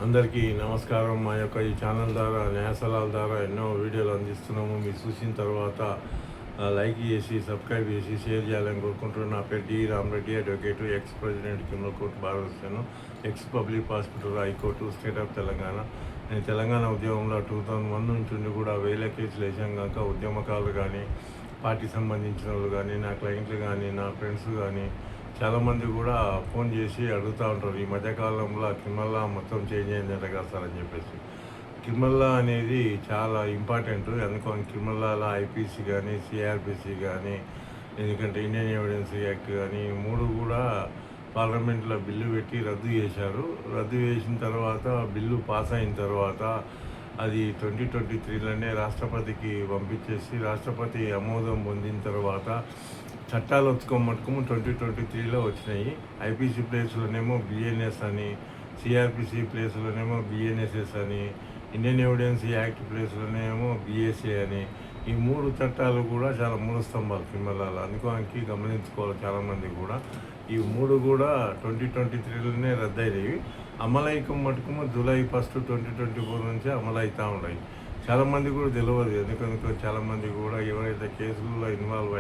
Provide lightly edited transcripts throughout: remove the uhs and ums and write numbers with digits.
అందరికీ నమస్కారం. మా యొక్క ఈ ఛానల్ ద్వారా న్యాయసలహాల ద్వారా ఎన్నో వీడియోలు అందిస్తున్నాము. మీరు చూసిన తర్వాత లైక్ చేసి సబ్స్క్రైబ్ చేసి షేర్ చేయాలని కోరుకుంటున్నాను. నా పేరు D Ramareddy, advocate, ex president criminal court bar association, ex public prosecutor high court state of Telangana. నేను తెలంగాణ ఉద్యమంలో 2001 నుంచి ఉండి కూడా వేల కేసులు వేసాం కనుక ఉద్యమకారులు కానీ, పార్టీ సంబంధించిన వాళ్ళు కానీ, నా క్లయింట్లు కానీ, నా ఫ్రెండ్స్ కానీ చాలామంది కూడా ఫోన్ చేసి అడుగుతూ ఉంటారు, ఈ మధ్యకాలంలో క్రిమినల్ లా మొత్తం చేంజ్ అయిందంట కదా సార్ అని చెప్పేసి. క్రిమినల్ లా అనేది చాలా ఇంపార్టెంట్. ఎందుకంటే క్రిమినల్ లాలో ఐపీసీ కానీ, సిఆర్పిసి కానీ, ఎందుకంటే ఇండియన్ ఎవిడెన్స్ యాక్ట్ కానీ మూడు కూడా పార్లమెంట్లో బిల్లు పెట్టి రద్దు చేశారు. రద్దు చేసిన తర్వాత బిల్లు పాస్ అయిన తర్వాత అది 2023లోనే రాష్ట్రపతికి పంపించేసి రాష్ట్రపతి ఆమోదం పొందిన తర్వాత చట్టాలు వచ్చుకోమట్టుకు 2023లో వచ్చినాయి. ఐపీసీ ప్లేస్లోనేమో బిఎన్ఎస్ అని, సిఆర్పిసి ప్లేస్లోనేమో బిఎన్ఎస్ఎస్ అని, ఇండియన్ ఎవిడెన్స్ యాక్ట్ ప్లేస్లోనేమో బిఎస్ఏ అని, ఈ మూడు చట్టాలు కూడా చాలా మూడు స్తంభాలు క్రిమినల్. అందుకోనికి గమనించుకోవాలి చాలామంది కూడా. ఈ మూడు కూడా 2023లోనే రద్దయినవి. అమలైకం మటుకు జూలై 1, 2024 నుంచి అమలు అవుతూ ఉన్నాయి. చాలామంది కూడా తెలియదు. ఎందుకంటే చాలామంది కూడా ఎవరైతే కేసుల్లో ఇన్వాల్వ్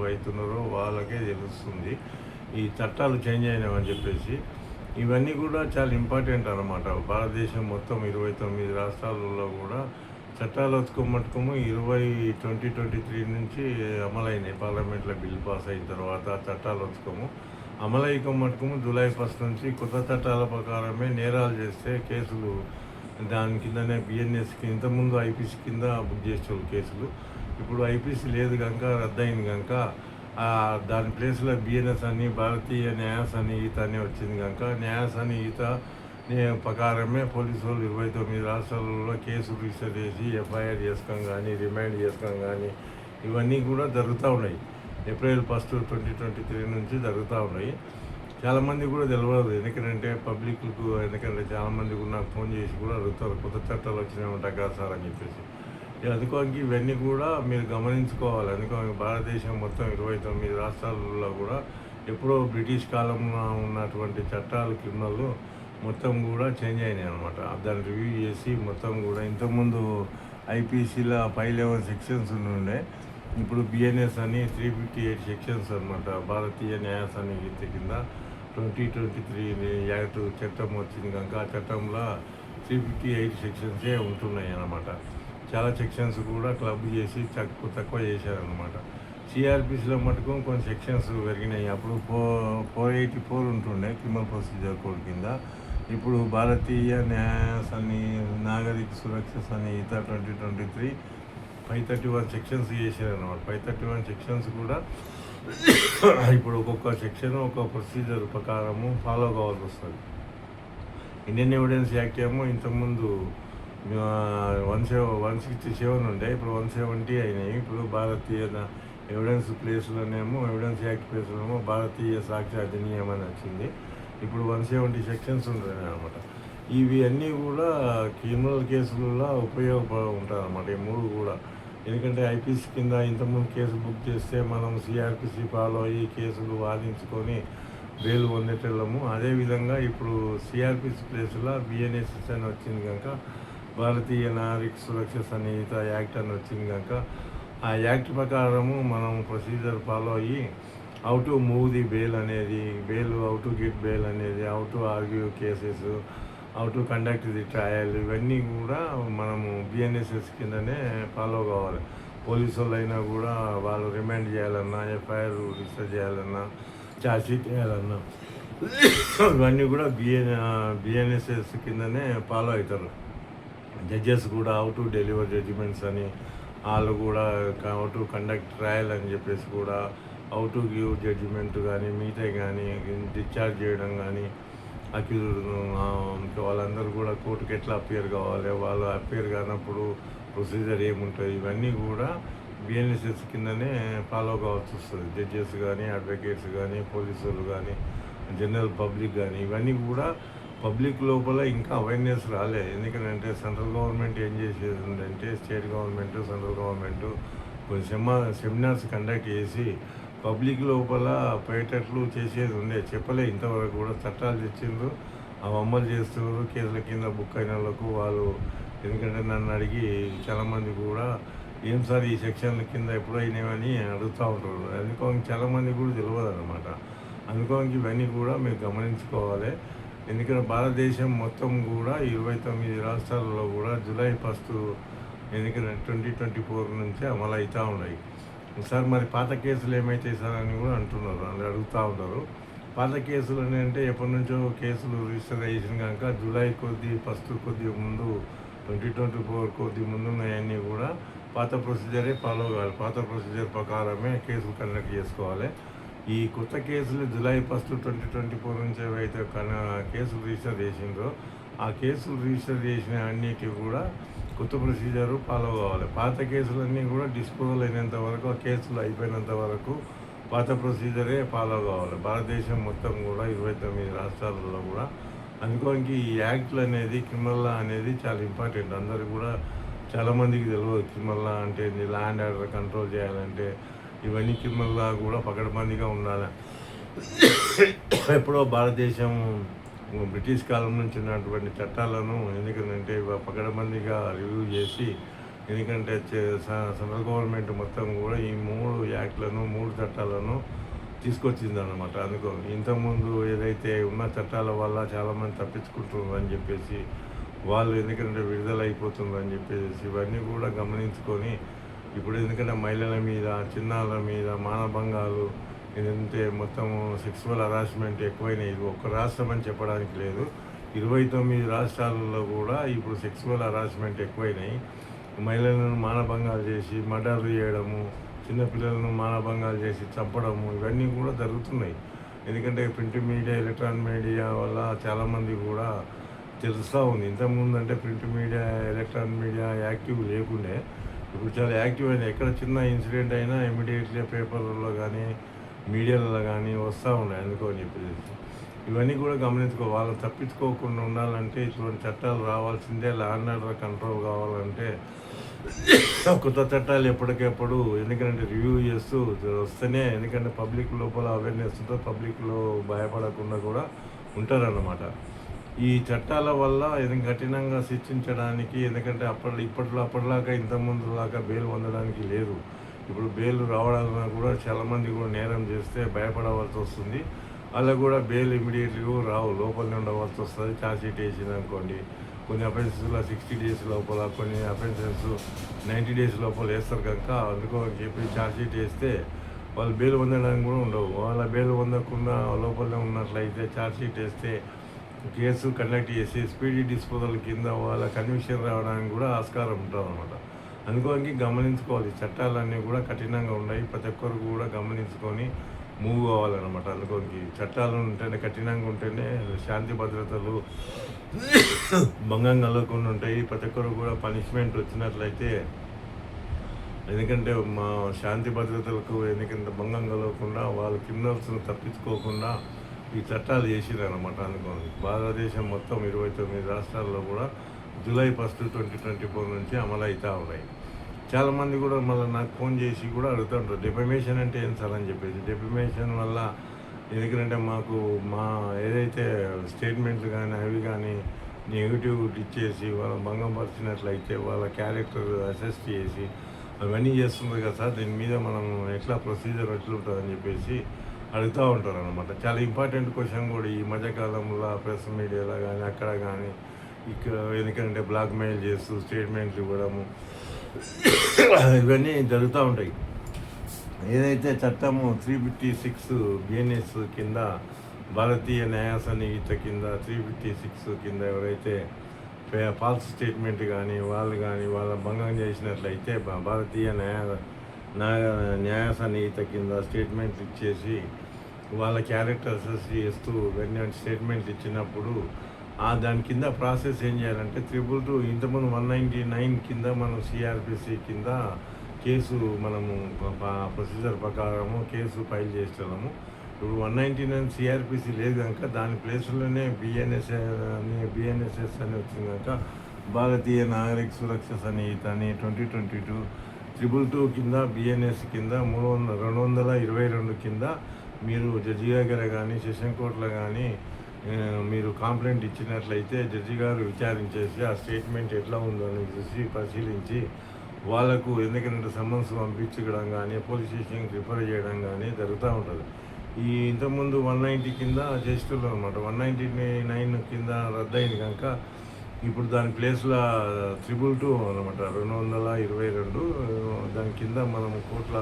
అవుతున్నారో వాళ్ళకే తెలుస్తుంది ఈ చట్టాలు చేంజ్ అయినామని చెప్పేసి. ఇవన్నీ కూడా చాలా ఇంపార్టెంట్ అన్నమాట. భారతదేశం మొత్తం 29 రాష్ట్రాలలో కూడా చట్టాలు వచ్చుకోమట్టుకోము 2023 నుంచి అమలైనాయి. పార్లమెంట్లో బిల్ పాస్ అయిన తర్వాత చట్టాలు వచ్చుకోము అమలైకం మట్టుకు జూలై 1 నుంచి కొత్త చట్టాల ప్రకారమే నేరాలు చేస్తే కేసులు దాని కిందనే బిఎన్ఎస్కి ఇంతకుముందు ఐపీసీ కింద బుక్ చేసేవాళ్ళు కేసులు. ఇప్పుడు ఐపీసీ లేదు కనుక రద్దయింది కనుక దాని ప్లేస్లో బిఎన్ఎస్ అని, భారతీయ న్యాయ సన్నిహిత అని వచ్చింది కనుక న్యాయ సన్నిహిత ప్రకారమే పోలీసు వాళ్ళు 29 రాష్ట్రాలలో కేసులు రిజిస్టర్ చేసి ఎఫ్ఐఆర్ చేసుకోం కానీ, రిమాండ్ చేసుకోం కానీ ఇవన్నీ కూడా జరుగుతూ ఉన్నాయి. ఏప్రిల్ 1, 2023 నుంచి జరుగుతూ ఉన్నాయి. చాలామంది కూడా తెలియదు. ఎందుకంటే పబ్లిక్కు, ఎందుకంటే చాలామంది కూడా నాకు ఫోన్ చేసి కూడా అడుగుతారు, కొత్త చట్టాలు వచ్చినాయి కదా సార్ అని చెప్పేసి. అందుకోనికి ఇవన్నీ కూడా మీరు గమనించుకోవాలి. అందుకని భారతదేశం మొత్తం 29 రాష్ట్రాలలో కూడా ఎప్పుడో బ్రిటిష్ కాలంలో ఉన్నటువంటి చట్టాలు క్రిమినల్ మొత్తం కూడా చేంజ్ అయినాయి అనమాట. దాన్ని రివ్యూ చేసి మొత్తం కూడా ఇంతకుముందు ఐపీసీలో 511 సెక్షన్స్ ఉండే, ఇప్పుడు బిఎన్ఎస్ అని 358 సెక్షన్స్ అనమాట. భారతీయ న్యాయ సన్నిహిత కింద 2023 యాక్ట్ చట్టం వచ్చింది కనుక ఆ చట్టంలో 358 సెక్షన్సే ఉంటున్నాయి అన్నమాట. చాలా సెక్షన్స్ కూడా క్లబ్ చేసి తక్కువ చేశారనమాట. సిఆర్పిసిలో మటుకు కొన్ని సెక్షన్స్ పెరిగినాయి. అప్పుడు 484 ఉంటుండే క్రిమినల్ ప్రొసీజర్ కోడ్ కింద. ఇప్పుడు భారతీయ నాగరిక సురక్ష సన్నిహిత 2023 531 సెక్షన్స్ చేశారన్నమాట. 531 సెక్షన్స్ కూడా ఇప్పుడు ఒక్కొక్క సెక్షన్ ఒక ప్రొసీజర్ ప్రకారము ఫాలో కావాల్సి వస్తుంది. ఇండియన్ ఎవిడెన్స్ యాక్ట్ ఏమో ఇంతకుముందు 167 ఉండే, ఇప్పుడు 170 అయినాయి. ఇప్పుడు భారతీయ ఎవిడెన్స్ ప్లేస్లోనేమో ఎవిడెన్స్ యాక్ట్ ప్లేస్లోనేమో భారతీయ సాక్ష్య అధినియం అని వచ్చింది. ఇప్పుడు 170 సెక్షన్స్ ఉంటాయి అనమాట. ఇవి అన్నీ కూడా క్రిమినల్ కేసులలో ఉంటాయి అన్నమాట ఈ మూడు కూడా. ఎందుకంటే ఐపీసీ కింద ఇంతకుముందు కేసు బుక్ చేస్తే మనం సిఆర్పిసి ఫాలో అయ్యి కేసులు వాదించుకొని బెయిల్ పొందేటోళ్ళము. అదేవిధంగా ఇప్పుడు సిఆర్పిసి ప్లేస్లో బిఎన్ఎస్ఎస్ అని వచ్చింది కనుక భారతీయ నాగరిక సురక్ష సన్నిహిత యాక్ట్ అని వచ్చింది కనుక ఆ యాక్ట్ ప్రకారము మనం ప్రొసీజర్ ఫాలో అయ్యి how to move the bail అనేది, హౌ టు గెట్ బెయిల్ అనేది, how to argue cases, how to conduct the trial, ఇవన్నీ కూడా మనము బిఎన్ఎస్ఎస్ కిందనే ఫాలో కావాలి. పోలీసు వాళ్ళు అయినా కూడా వాళ్ళు రిమాండ్ చేయాలన్నా, ఎఫ్ఐఆర్ రిజిస్టర్ చేయాలన్నా, ఛార్జ్షీట్ చేయాలన్నా ఇవన్నీ కూడా బిఎన్ఎస్ఎస్ కిందనే ఫాలో అవుతారు. జడ్జెస్ కూడా హౌ టు డెలివర్ జడ్జిమెంట్స్ అని, వాళ్ళు కూడా హౌ టు కండక్ట్ ట్రయల్ అని చెప్పేసి కూడా హౌ టు గివ్ జడ్జిమెంట్ కానీ, మిగతా కానీ డిశ్చార్జ్ చేయడం కానీ, అక్యూజ్డ్ వాళ్ళందరూ కూడా కోర్టుకి ఎట్లా అపియర్ కావాలి, వాళ్ళు అపియర్ కానప్పుడు ప్రొసీజర్ ఏముంటుంది, ఇవన్నీ కూడా బిఎన్ఎస్ఎస్ కిందనే ఫాలో కావాల్సి వస్తుంది. జడ్జెస్ కానీ, అడ్వకేట్స్ కానీ, పోలీసులు కానీ, జనరల్ పబ్లిక్ కానీ, ఇవన్నీ కూడా పబ్లిక్ లోపల ఇంకా అవేర్నెస్ రాలే. ఎందుకంటే సెంట్రల్ గవర్నమెంట్ ఏం చేసేది ఉందంటే, స్టేట్ గవర్నమెంట్, సెంట్రల్ గవర్నమెంట్ కొన్ని సెమినార్స్ కండక్ట్ చేసి పబ్లిక్ లోపల పోయేటట్లు చేసేది ఉండే, చెప్పలే ఇంతవరకు కూడా. చట్టాలు తెచ్చిండ్రు, అవి అమలు చేస్తున్నారు. కేసుల కింద బుక్ అయిన వాళ్ళకు వాళ్ళు, ఎందుకంటే నన్ను అడిగి చాలామంది కూడా ఏం సార్ ఈ సెక్షన్ల కింద ఎప్పుడు అయినాయని అడుగుతూ ఉంటారు. అందుకోసం చాలామంది కూడా తెలియదు అనమాట. అందుకోసం ఇవన్నీ కూడా మీరు గమనించుకోవాలి. ఎందుకంటే భారతదేశం మొత్తం కూడా 29 రాష్ట్రాలలో కూడా జూలై 1 ఎందుకంటే 2024 నుంచే అమలు అవుతూ ఉన్నాయి. సార్ మరి పాత కేసులు ఏమైతాయి సార్ అని కూడా అంటున్నారు, అని అడుగుతూ ఉంటారు. పాత కేసులు అని అంటే ఎప్పటి నుంచో కేసులు రిజిస్టర్ చేసిన కనుక జూలై 1 కొద్దిగా ముందు 2024 కొద్ది ముందున్నవన్నీ కూడా పాత ప్రొసీజరే ఫాలో కావాలి. పాత ప్రొసీజర్ ప్రకారమే కేసులు కండక్ట్ చేసుకోవాలి. ఈ కొత్త కేసులు జూలై 1, 2024 నుంచి ఏవైతే కేసులు రిజిస్టర్ చేసిండ్రో ఆ కేసులు రిజిస్టర్ చేసిన అన్నిటి కూడా కొత్త ప్రొసీజరు ఫాలో కావాలి. పాత కేసులన్నీ కూడా డిస్పోజల్ అయినంత వరకు, ఆ కేసులు అయిపోయినంత వరకు పాత ప్రొసీజరే ఫాలో కావాలి. భారతదేశం మొత్తం కూడా 29 రాష్ట్రాలలో కూడా. అందుకోనికి ఈ యాక్ట్లు అనేది, క్రిమినల్ లా అనేది చాలా ఇంపార్టెంట్. అందరూ కూడా చాలామందికి తెలియదు క్రిమినల్ లా అంటే ల్యాండ్ ఆర్డర్ కంట్రోల్ చేయాలంటే ఇవన్నీ క్రిమినల్ లా కూడా పకడ్బందీగా ఉండాలి. ఎప్పుడో భారతదేశం బ్రిటిష్ కాలం నుంచి ఉన్నటువంటి చట్టాలను ఎందుకంటే పకడ్బందీగా రివ్యూ చేసి, ఎందుకంటే సెంట్రల్ గవర్నమెంట్ మొత్తం కూడా ఈ 3 యాక్ట్లను 3 చట్టాలను తీసుకొచ్చిందన్నమాట. అందుకో ఇంతకుముందు ఏదైతే ఉన్న చట్టాల వల్ల చాలామంది తప్పించుకుంటున్నారని చెప్పేసి, వాళ్ళు ఎందుకంటే విడుదల అయిపోతుందని చెప్పేసి ఇవన్నీ కూడా గమనించుకొని, ఇప్పుడు ఎందుకంటే మహిళల మీద, చిన్నారుల మీద మానభంగాలు, ఏంటంటే మొత్తం సెక్సువల్ హరాస్మెంట్ ఎక్కువైనాయి. ఇది ఒక్క రాష్ట్రం అని చెప్పడానికి లేదు, 29 రాష్ట్రాలలో కూడా ఇప్పుడు సెక్సువల్ హరాస్మెంట్ ఎక్కువైనాయి. మహిళలను మానభంగాలు చేసి మర్డర్లు చేయడము, చిన్నపిల్లలను మానభంగాలు చేసి చంపడము, ఇవన్నీ కూడా జరుగుతున్నాయి. ఎందుకంటే ప్రింట్ మీడియా, ఎలక్ట్రానిక్ మీడియా వల్ల చాలామంది కూడా తెలుస్తూ ఉంది. ఇంతకుముందు అంటే print media, electronic media active లేకుండే, ఇప్పుడు చాలా యాక్టివ్ అయినా. ఎక్కడ చిన్న ఇన్సిడెంట్ అయినా ఇమీడియట్లీ పేపర్లలో కానీ మీడియాలలో కానీ వస్తూ ఉన్నాయి. అందుకని చెప్పేసి ఇవన్నీ కూడా గమనించుకో. వాళ్ళు తప్పించుకోకుండా ఉండాలంటే ఇటువంటి చట్టాలు రావాల్సిందే. ల్యాండ్ ఆర్డర్ కంట్రోల్ కావాలంటే కొత్త చట్టాలు ఎప్పటికెప్పుడు ఎందుకంటే రివ్యూ చేస్తూ వస్తేనే, ఎందుకంటే పబ్లిక్ లోపల అవేర్నెస్ ఉంటే పబ్లిక్లో భయపడకుండా కూడా ఉంటారన్నమాట. ఈ చట్టాల వల్ల ఎందుకు కఠినంగా శిక్షించడానికి, ఎందుకంటే అప్పటిలాగా ఇంతకుముందులాగా బెయిల్ పొందడానికి లేదు. ఇప్పుడు బెయిల్ రావడాలన్నా కూడా చాలామంది కూడా నేరం చేస్తే భయపడవలసి వస్తుంది. అలా కూడా బెయిల్ ఇమీడియట్గా రావు, లోపలనే ఉండవలసి వస్తుంది. ఛార్జ్ షీట్ వేసింది అనుకోండి, కొన్ని అఫెన్సెస్లో 60 డేస్ లోపల, కొన్ని అఫెన్సెస్ 90 డేస్ లోపల వేస్తారు కనుక అందుకో అని చెప్పి ఛార్జ్ షీట్ వేస్తే వాళ్ళు బెయిల్ పొందడానికి కూడా ఉండవు. వాళ్ళ బెయిల్ పొందకుండా లోపలనే ఉన్నట్లయితే ఛార్జ్ షీట్ వేస్తే కేసు కండక్ట్ చేసి స్పీడీ డిస్పోజల్ కింద వాళ్ళ కన్విక్షన్ రావడానికి కూడా ఆస్కారం ఉంటుంది అన్నమాట. అందుకోనికి గమనించుకోవాలి. చట్టాలన్నీ కూడా కఠినంగా ఉన్నాయి, ప్రతి ఒక్కరు కూడా గమనించుకొని మూవ్ కావాలన్నమాట. అందుకోనికి చట్టాలు ఉంటేనే, కఠినంగా ఉంటేనే శాంతి భద్రతలు భంగం కలగకుండా ఉంటాయి. ప్రతి ఒక్కరు కూడా పనిష్మెంట్ వచ్చినట్లయితే, ఎందుకంటే మా శాంతి భద్రతలకు ఎందుకంటే భంగం కలగకుండా వాళ్ళు క్రిమినల్స్ను తప్పించుకోకుండా ఈ చట్టాలు చేసిరన్నమాట. అనుకోండి భారతదేశం మొత్తం 29 రాష్ట్రాల్లో కూడా జూలై 1, 2024 నుంచి అమలు అవుతూ ఉన్నాయి. చాలామంది కూడా మళ్ళీ నాకు ఫోన్ చేసి కూడా అడుగుతుంటారు, డెఫమేషన్ అంటే ఏం సార్ అని చెప్పేసి. డెఫమేషన్ వల్ల ఎందుకంటే మాకు మా ఏదైతే స్టేట్మెంట్లు కానీ అవి కానీ నెగిటివ్ ఇచ్చేసి వాళ్ళ భంగపరిచినట్లయితే వాళ్ళ క్యారెక్టర్ అసెస్ చేసి అవన్నీ చేస్తుంది కదా సార్, దీని మీద మనం ఎట్లా ప్రొసీజర్ ఎట్లుంటుందని చెప్పేసి అడుగుతూ ఉంటారు అనమాట. చాలా ఇంపార్టెంట్ క్వశ్చన్ కూడా ఈ మధ్యకాలంలో ప్రెస్ మీడియాలో కానీ అక్కడ కానీ ఇక్కడ, ఎందుకంటే బ్లాక్ మెయిల్ చేస్తూ స్టేట్మెంట్లు ఇవ్వడము ఇవన్నీ జరుగుతూ ఉంటాయి. ఏదైతే చట్టము 356 బిఎన్ఎస్ కింద, భారతీయ న్యాయ సంహిత కింద 356 కింద ఎవరైతే ఫాల్స్ స్టేట్మెంట్ కానీ వాళ్ళ భంగం చేసినట్లయితే భారతీయ న్యాయ సంహిత కింద స్టేట్మెంట్ ఇచ్చేసి వాళ్ళ క్యారెక్టర్ అసెస్ చేస్తూ వెన్నీ స్టేట్మెంట్ ఇచ్చినప్పుడు దాని కింద ప్రాసెస్ ఏం చేయాలంటే 222 ఇంతకుముందు 199 కింద మనం సిఆర్పిసి కింద కేసు మనము ప్రొసీజర్ ప్రకారము కేసు ఫైల్ చేస్తున్నాము. ఇప్పుడు 199 సిఆర్పిసి లేదు కనుక దాని ప్లేస్లోనే బిఎన్ఎస్ఎస్ అని వచ్చింది కనుక భారతీయ నాగరిక సురక్ష సంహిత అని 2022 222 కింద బిఎన్ఎస్ కింద 222 కింద మీరు జడ్జి దగ్గర కానీ సెషన్ కోర్టులో కానీ మీరు కంప్లైంట్ ఇచ్చినట్లయితే జడ్జి గారు విచారించేసి ఆ స్టేట్మెంట్ ఎట్లా ఉందో అని చూసి పరిశీలించి వాళ్ళకు ఎందుకంటే సమన్స్ పంపించడం కానీ పోలీస్ స్టేషన్కి రిఫర్ చేయడం కానీ జరుగుతూ ఉంటుంది. ఈ ఇంతకుముందు 190 కింద చేసేటోళ్ళు అనమాట. 199 కింద రద్దయింది కనుక ఇప్పుడు దాని ప్లేస్లో 222 అనమాట, 222 దాని కింద మనం కోర్టుల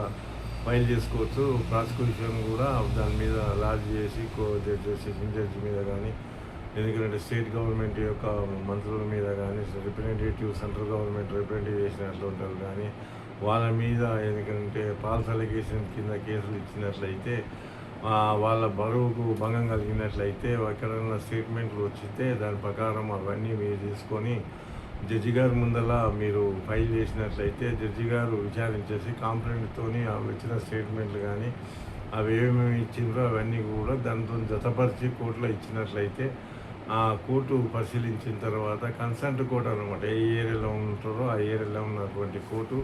ఫైల్ చేసుకోవచ్చు. ప్రాసిక్యూషన్ కూడా దాని మీద లాడ్జ్ చేసి సెషన్ జడ్జి మీద కానీ, ఎందుకంటే స్టేట్ గవర్నమెంట్ యొక్క మంత్రుల మీద కానీ, రిప్రజెంటేటివ్ సెంట్రల్ గవర్నమెంట్ రిప్రజెంటేటివ్ చేసినట్లు ఉంటారు కానీ వాళ్ళ మీద ఎందుకంటే ఫాల్స్ అలిగేషన్ కింద కేసులు ఇచ్చినట్లయితే వాళ్ళ బరువుకు భంగం కలిగినట్లయితే ఎక్కడైనా స్టేట్మెంట్లు వచ్చితే దాని ప్రకారం అవన్నీ మీరు తీసుకొని జడ్జి గారి ముందల మీరు ఫైల్ చేసినట్లయితే జడ్జి గారు విచారించేసి కంప్లైంట్తోని వచ్చిన స్టేట్మెంట్లు కానీ అవి ఏమేమి ఇచ్చిండ్రో అవన్నీ కూడా దాంతో జతపరిచి కోర్టులో ఇచ్చినట్లయితే ఆ కోర్టు పరిశీలించిన తర్వాత కన్సల్ట్ కోర్టు అనమాట, ఏ ఏరియాలో ఉంటారో ఆ ఏరియాలో ఉన్నటువంటి కోర్టు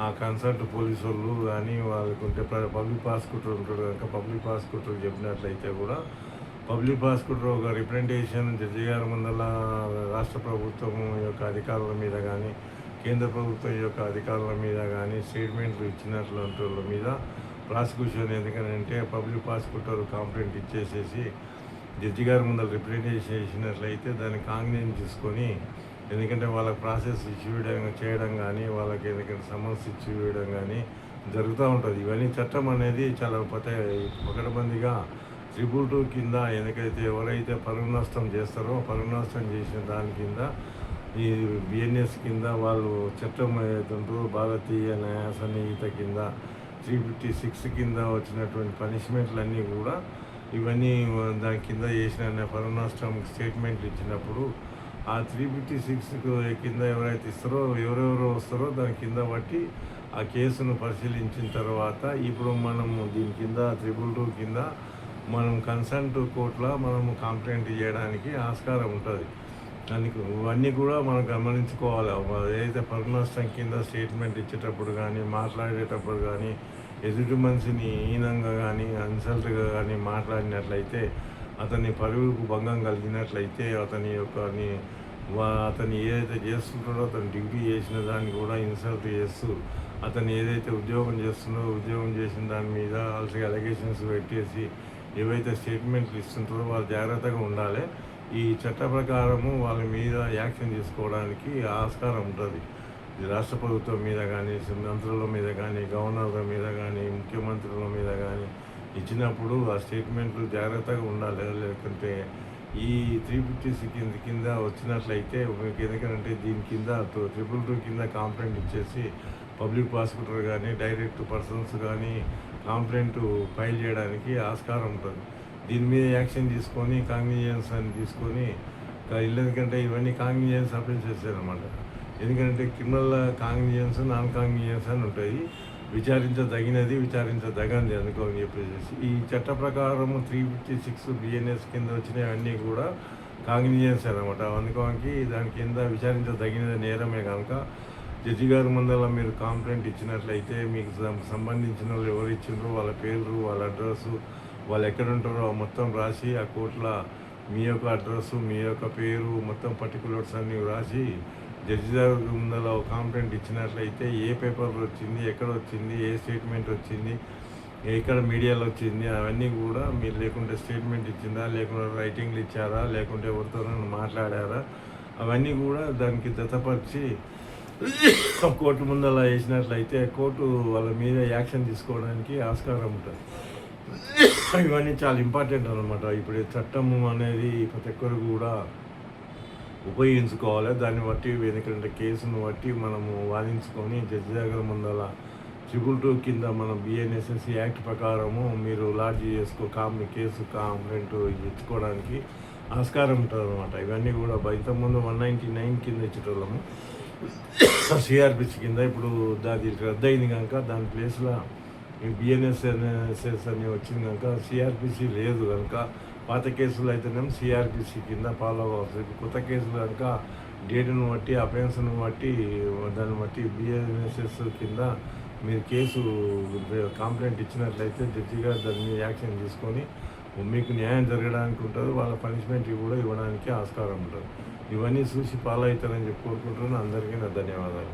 ఆ కన్సల్ట్ పోలీసు వాళ్ళు కానీ వాళ్ళకుంటే పబ్లిక్ ప్రాసిక్యూటర్ ఉంటాడు కనుక పబ్లిక్ ప్రాసిక్యూటర్ చెప్పినట్లయితే కూడా పబ్లిక్ ప్రాసిక్యూటర్ ఒక రిప్రజెంటేషన్ జడ్జి గారి ముందల రాష్ట్ర ప్రభుత్వం యొక్క అధికారుల మీద కానీ కేంద్ర ప్రభుత్వం యొక్క అధికారుల మీద కానీ స్టేట్మెంట్లు ఇచ్చినట్ల మీద ప్రాసిక్యూషన్ ఎందుకంటే పబ్లిక్ ప్రాసిక్యూటర్ కంప్లైంట్ ఇచ్చేసేసి జడ్జి గారి ముందర రిప్రజెంటేషన్ చేసినట్లయితే దాన్ని కాంగ్రెస్ తీసుకొని ఎందుకంటే వాళ్ళకి ప్రాసెస్ ఇచ్చి చేయడం కానీ వాళ్ళకి ఎందుకంటే సమన్స్ ఇచ్చి వేయడం కానీ జరుగుతూ ఉంటుంది. ఇవన్నీ చట్టం అనేది చాలా పకడ్బందీగా 222 కింద ఎందుకైతే ఎవరైతే పరువు నష్టం చేస్తారో పరువు నష్టం చేసిన దాని కింద ఈ బిఎన్ఎస్ కింద వాళ్ళు చట్టం ఏదైతుందో భారతీయ న్యాయ సన్నిహిత కింద 356 కింద వచ్చినటువంటి పనిష్మెంట్లన్నీ కూడా ఇవన్నీ దాని కింద చేసిన పరువు నష్టం స్టేట్మెంట్లు ఇచ్చినప్పుడు ఆ 356 కింద ఎవరైతే ఇస్తారో ఎవరెవరో వస్తారో దాని కింద బట్టి ఆ కేసును పరిశీలించిన తర్వాత ఇప్పుడు మనము దీని కింద 222 కింద మనం కన్సల్ట్ కోర్టులో మనము కంప్లైంట్ చేయడానికి ఆస్కారం ఉంటుంది. దానికి ఇవన్నీ కూడా మనం గమనించుకోవాలి. ఏదైతే పరువు నష్టం కింద స్టేట్మెంట్ ఇచ్చేటప్పుడు కానీ మాట్లాడేటప్పుడు కానీ ఎదుటి మనిషిని హీనంగా కానీ ఇన్సల్ట్గా కానీ మాట్లాడినట్లయితే అతని పరువుకు భంగం కలిగినట్లయితే అతన్ని ఏదైతే చేస్తుంటాడో అతను డ్యూటీ చేసిన దాన్ని కూడా ఇన్సల్ట్ చేస్తూ అతను ఏదైతే ఉద్యోగం చేస్తుందో ఉద్యోగం చేసిన దాని మీద వాళ్ళకి అలిగేషన్స్ పెట్టేసి ఏవైతే స్టేట్మెంట్లు ఇస్తుంటారో వాళ్ళు జాగ్రత్తగా ఉండాలి. ఈ చట్ట ప్రకారము వాళ్ళ మీద యాక్షన్ తీసుకోవడానికి ఆస్కారం ఉంటుంది. రాష్ట్ర ప్రభుత్వం మీద కానీ మంత్రుల మీద కానీ గవర్నర్ల మీద కానీ ముఖ్యమంత్రుల మీద కానీ ఇచ్చినప్పుడు ఆ స్టేట్మెంట్లు జాగ్రత్తగా ఉండాలి. లేకుంటే ఈ 356 కింద వచ్చినట్లయితే మీకు ఎందుకంటే దీని కింద 222 కింద కంప్లైంట్ ఇచ్చేసి పబ్లిక్ ప్రాసిక్యూటర్ కానీ డైరెక్ట్ పర్సన్స్ కానీ కంప్లైంట్ ఫైల్ చేయడానికి ఆస్కారం ఉంటుంది. దీని మీద యాక్షన్ తీసుకొని కాంగ్నిజెన్స్ అని తీసుకొని ఎందుకంటే ఇవన్నీ కాంగ్నిజెన్స్ అఫెన్సెస్ అనమాట. ఎందుకంటే క్రిమినల్ కాంగ్నిజెన్స్ నాన్ కాంగ్నిజెన్స్ అని ఉంటాయి. విచారించదగినది విచారించదగంది అనుకోని చెప్పేసి ఈ చట్ట ప్రకారం 356 బిఎన్ఎస్ కింద వచ్చినవన్నీ కూడా కాంగ్నిజెన్స్ అనమాట. అందుకోనికి దాని కింద విచారించదగినది నేరమే కనుక జడ్జి గారి ముందర మీరు కంప్లైంట్ ఇచ్చినట్లయితే మీకు సంబంధించిన వాళ్ళు ఎవరు ఇచ్చిండ్రో వాళ్ళ పేర్లు వాళ్ళ అడ్రస్సు వాళ్ళు ఎక్కడ ఉంటారో మొత్తం రాసి ఆ కోర్టులో మీ యొక్క అడ్రస్సు మీ యొక్క పేరు మొత్తం పర్టికులర్స్ అన్నీ రాసి జడ్జి గారి ముందర కంప్లైంట్ ఇచ్చినట్లయితే ఏ పేపర్ వచ్చింది ఎక్కడ వచ్చింది ఏ స్టేట్మెంట్ వచ్చింది ఎక్కడ మీడియాలో వచ్చింది అవన్నీ కూడా మీరు లేకుంటే స్టేట్మెంట్ ఇచ్చిందా లేకుంటే రైటింగ్లు ఇచ్చారా లేకుంటే ఎవరితో మాట్లాడారా అవన్నీ కూడా దానికి జతపరిచి కోర్టు ముందర వేసినట్లయితే కోర్టు వాళ్ళ మీద యాక్షన్ తీసుకోవడానికి ఆస్కారం ఉంటుంది. ఇవన్నీ చాలా ఇంపార్టెంట్ అనమాట. ఇప్పుడు చట్టం అనేది ప్రతి ఒక్కరు కూడా ఉపయోగించుకోవాలి. దాన్ని బట్టి ఎందుకంటే కేసును బట్టి మనము వాదించుకొని జడ్జి దగ్గర ముందల 222 కింద మనం బిఎన్ఎస్ఎస్సి యాక్ట్ ప్రకారము మీరు లాడ్జ్ కేసు కంప్లైంట్ ఇచ్చుకోవడానికి ఆస్కారం ఉంటుంది అనమాట. ఇవన్నీ కూడా ఇంతకుముందు 199 కింద ఇచ్చేటోళ్ళము సిఆర్పిసి కింద. ఇప్పుడు దాది రద్దయింది కనుక దాని ప్లేస్లో బిఎన్ఎస్ఎస్ఎస్ అని వచ్చింది కనుక సిఆర్పిసి లేదు కనుక పాత కేసులు అయితేనేమో సిఆర్పిసి కింద ఫాలో అవ్వాలి. కొత్త కేసులు కనుక డేటును బట్టి అఫెన్స్ను బట్టి దాన్ని బట్టి బిఎన్ఎస్ఎస్ కింద మీరు కేసు కంప్లైంట్ ఇచ్చినట్లయితే జడ్జి గారు దాని మీద యాక్షన్ తీసుకొని మీకు న్యాయం జరగడానికి ఉంటుంది, వాళ్ళ పనిష్మెంట్ కూడా ఇవ్వడానికి ఆస్కారం ఉంటుంది. ఇవన్నీ చూసి ఫాలో అవుతారని చెప్పి కోరుకుంటున్నాను. అందరికీ నా ధన్యవాదాలు.